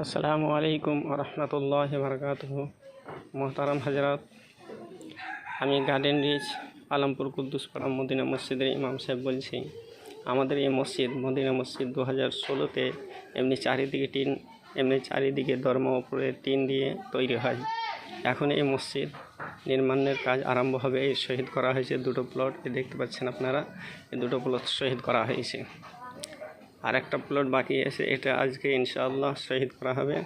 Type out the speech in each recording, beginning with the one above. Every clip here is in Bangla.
আসসালামু আলাইকুম রহমতুল্লাহ বারকাতুহ। মোহতারাম হজরত, আমি গার্ডেন রিচ আলমপুর কুদ্দুসপাড়া মদিনা মসজিদের ইমাম সাহেব বলছি। আমাদের এই মসজিদ মদিনা মসজিদ 2016-তে এমনি চারিদিকে ধর্ম উপরে টিন দিয়ে তৈরি হয়। এখন এই মসজিদ নির্মাণের কাজ আরম্ভ হবে। এই শহীদ করা হয়েছে দুটো প্লট, দেখতে পাচ্ছেন আপনারা। এই দুটো প্লট শহীদ করা হয়েছে, আর একটা প্লট বাকি আছে, এটা আজকে ইনশাআল্লাহ শহীদ করা হবে।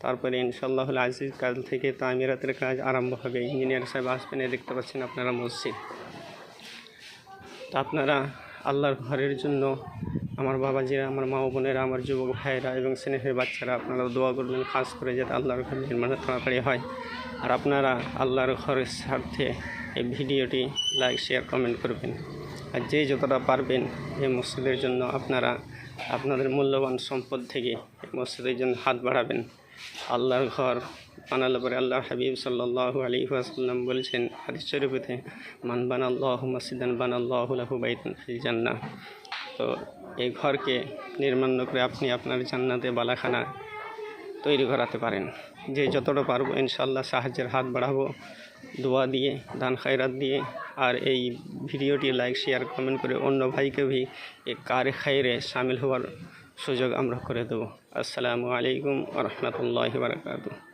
তারপরে ইনশাআল্লাহ আজিজ কাল থেকে তামিরাতের কাজ আরম্ভ হবে। ইঞ্জিনিয়ার সাহেব আসবেন, দেখতে পাচ্ছেন আপনারা মসজিদ। তা আপনারা আল্লাহর ঘরের জন্য আমার বাবাজিরা, আমার মা বোনেরা, আমার যুবক ভাইয়েরা এবং স্নেহের বাচ্চারা, আপনারা দোয়া করবেন খাস করে, যাতে আল্লাহর ঘর নির্মাণ তাড়াতাড়ি হয়। আর আপনারা আল্লাহর ঘরের স্বার্থে এই ভিডিওটি লাইক, শেয়ার, কমেন্ট করবেন। আর যে যতটা পারবেন এই মসজিদের জন্য আপনারা আপনাদের মূল্যবান সম্পদ থেকে এই মসজিদের জন্য হাত বাড়াবেন। আল্লাহর ঘর বানালে পরে আল্লাহ হাবিব সাল্লাল্লাহু আলাইহি ওয়াসাল্লাম বলছেন হাদিস শরীফে, মান বানাল্লাহু মসজিদান বানাল্লাহু লাহু বাইতান ফিল জান্নাহ। তো এই ঘরকে নির্মাণ করে আপনি আপনার জান্নাতে বালাখানা তৈরি করাতে পারেন। যে যতটা পারবো ইনশাআল্লাহ সাহায্যের হাত বাড়াবো, দোয়া দিয়ে, দান খায়রাত দিয়ে। আর এই ভিডিওটি লাইক, শেয়ার, কমেন্ট করে অন্য ভাইকে भी এই কারে খায়রে শামিল হওয়ার সুযোগ আমরা করে দেবো। আসসালামু আলাইকুম ওয়া রাহমাতুল্লাহি ওয়া বারাকাতুহু।